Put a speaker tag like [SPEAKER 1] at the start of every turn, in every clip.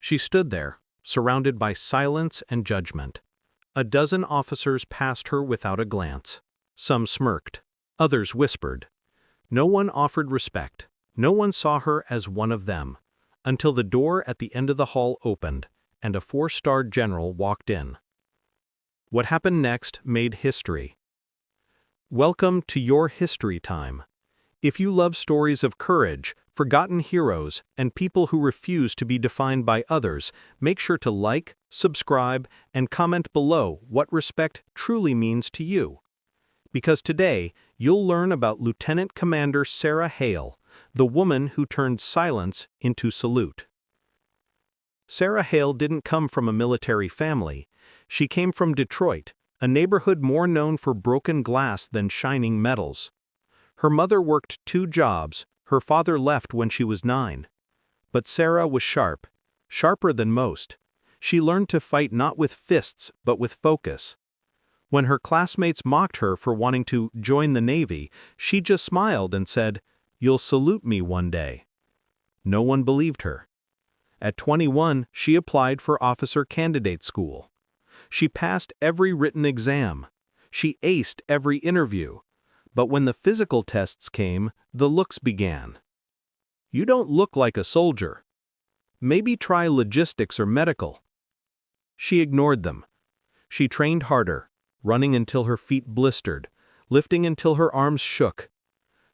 [SPEAKER 1] She stood there, surrounded by silence and judgment. A dozen officers passed her without a glance. Some smirked. Others whispered. No one offered respect. No one saw her as one of them, until the door at the end of the hall opened, and a four-star general walked in. What happened next made history. Welcome to your history time. If you love stories of courage, forgotten heroes, and people who refuse to be defined by others, make sure to like, subscribe, and comment below what respect truly means to you. Because today, you'll learn about Lieutenant Commander Sarah Hale, the woman who turned silence into salute. Sarah Hale didn't come from a military family. She came from Detroit, a neighborhood more known for broken glass than shining metals. Her mother worked 2 jobs, her father left when she was 9. But Sarah was sharp, sharper than most. She learned to fight not with fists but with focus. When her classmates mocked her for wanting to join the Navy, she just smiled and said, "You'll salute me one day." No one believed her. At 21, she applied for officer candidate school. She passed every written exam. She aced every interview. But when the physical tests came, the looks began. "You don't look like a soldier. Maybe try logistics or medical." She ignored them. She trained harder, running until her feet blistered, lifting until her arms shook.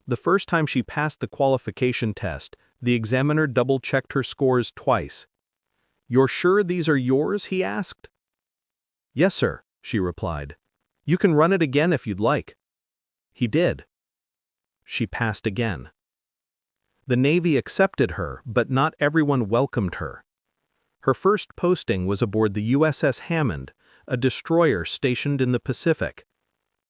[SPEAKER 1] The first time she passed the qualification test, the examiner double-checked her scores twice. "You're sure these are yours?" he asked. "Yes, sir," she replied. "You can run it again if you'd like." He did. She passed again. The Navy accepted her, but not everyone welcomed her. Her first posting was aboard the USS Hammond, a destroyer stationed in the Pacific.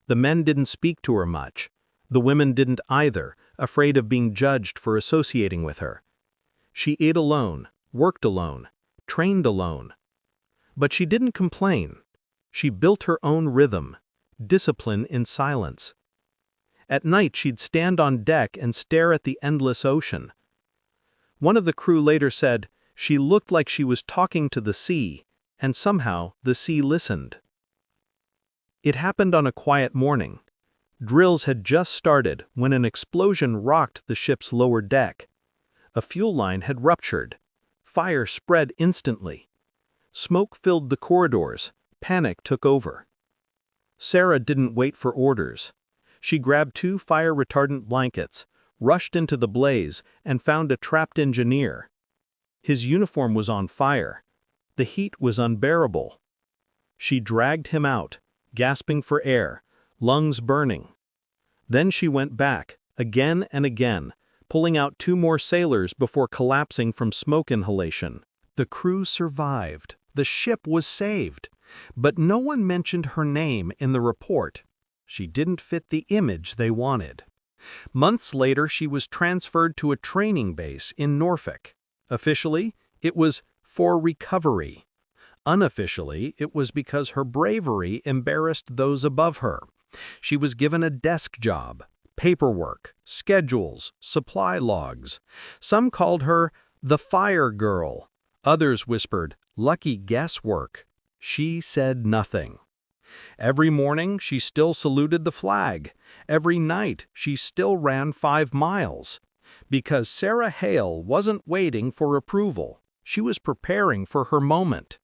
[SPEAKER 1] The men didn't speak to her much. The women didn't either, afraid of being judged for associating with her. She ate alone, worked alone, trained alone. But she didn't complain. She built her own rhythm, discipline in silence. At night she'd stand on deck and stare at the endless ocean. One of the crew later said, she looked like she was talking to the sea, and somehow the sea listened. It happened on a quiet morning. Drills had just started when an explosion rocked the ship's lower deck. A fuel line had ruptured. Fire spread instantly. Smoke filled the corridors. Panic took over. Sarah didn't wait for orders. She grabbed 2 fire-retardant blankets, rushed into the blaze, and found a trapped engineer. His uniform was on fire. The heat was unbearable. She dragged him out, gasping for air, lungs burning. Then she went back, again and again, pulling out 2 more sailors before collapsing from smoke inhalation. The crew survived. The ship was saved. But no one mentioned her name in the report. She didn't fit the image they wanted. Months later, she was transferred to a training base in Norfolk. Officially, it was for recovery. Unofficially, it was because her bravery embarrassed those above her. She was given a desk job, paperwork, schedules, supply logs. Some called her the Fire Girl. Others whispered, "Lucky guesswork." She said nothing. Every morning, she still saluted the flag. Every night, she still ran 5 miles. Because Sarah Hale wasn't waiting for approval. She was preparing for her moment.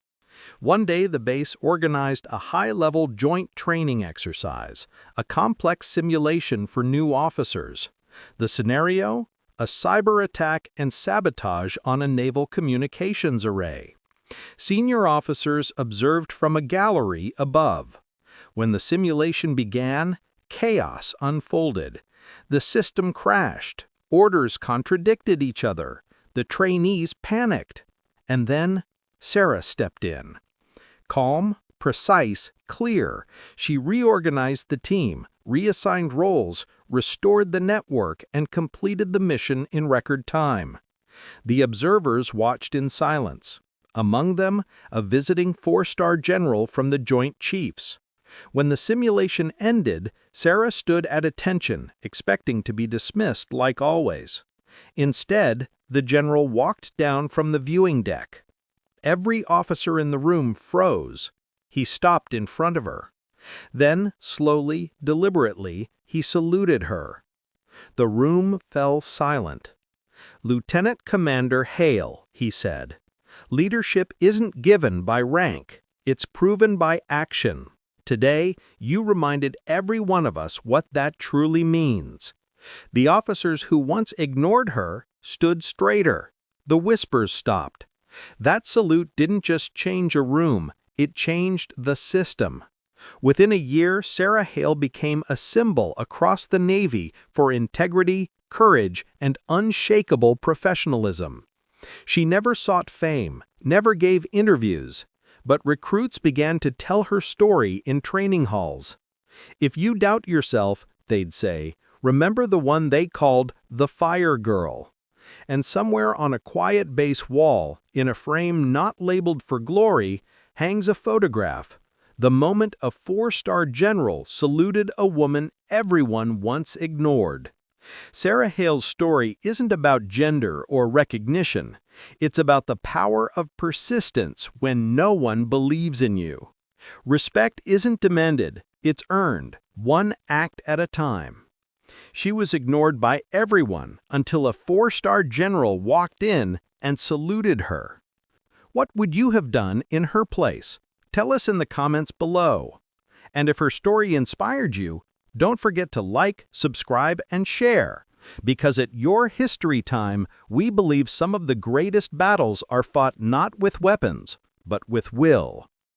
[SPEAKER 1] One day, the base organized a high-level joint training exercise, a complex simulation for new officers. The scenario? A cyber attack and sabotage on a naval communications array. Senior officers observed from a gallery above. When the simulation began, chaos unfolded. The system crashed. Orders contradicted each other. The trainees panicked. And then Sarah stepped in. Calm, precise, clear, she reorganized the team, reassigned roles, restored the network, and completed the mission in record time. The observers watched in silence. Among them, a visiting 4-star general from the Joint Chiefs. When the simulation ended, Sarah stood at attention, expecting to be dismissed like always. Instead, the general walked down from the viewing deck. Every officer in the room froze. He stopped in front of her. Then, slowly, deliberately, he saluted her. The room fell silent. "Lieutenant Commander Hale," he said, "leadership isn't given by rank. It's proven by action. Today, you reminded every one of us what that truly means." The officers who once ignored her stood straighter. The whispers stopped. That salute didn't just change a room, it changed the system. Within a year, Sarah Hale became a symbol across the Navy for integrity, courage, and unshakable professionalism. She never sought fame, never gave interviews, but recruits began to tell her story in training halls. "If you doubt yourself," they'd say, "remember the one they called the Fire Girl." And somewhere on a quiet base wall, in a frame not labeled for glory, hangs a photograph. The moment a four-star general saluted a woman everyone once ignored. Sarah Hale's story isn't about gender or recognition. It's about the power of persistence when no one believes in you. Respect isn't demanded, it's earned, one act at a time. She was ignored by everyone until a four-star general walked in and saluted her. What would you have done in her place? Tell us in the comments below. And if her story inspired you, don't forget to like, subscribe, and share. Because at Your History Time, we believe some of the greatest battles are fought not with weapons, but with will.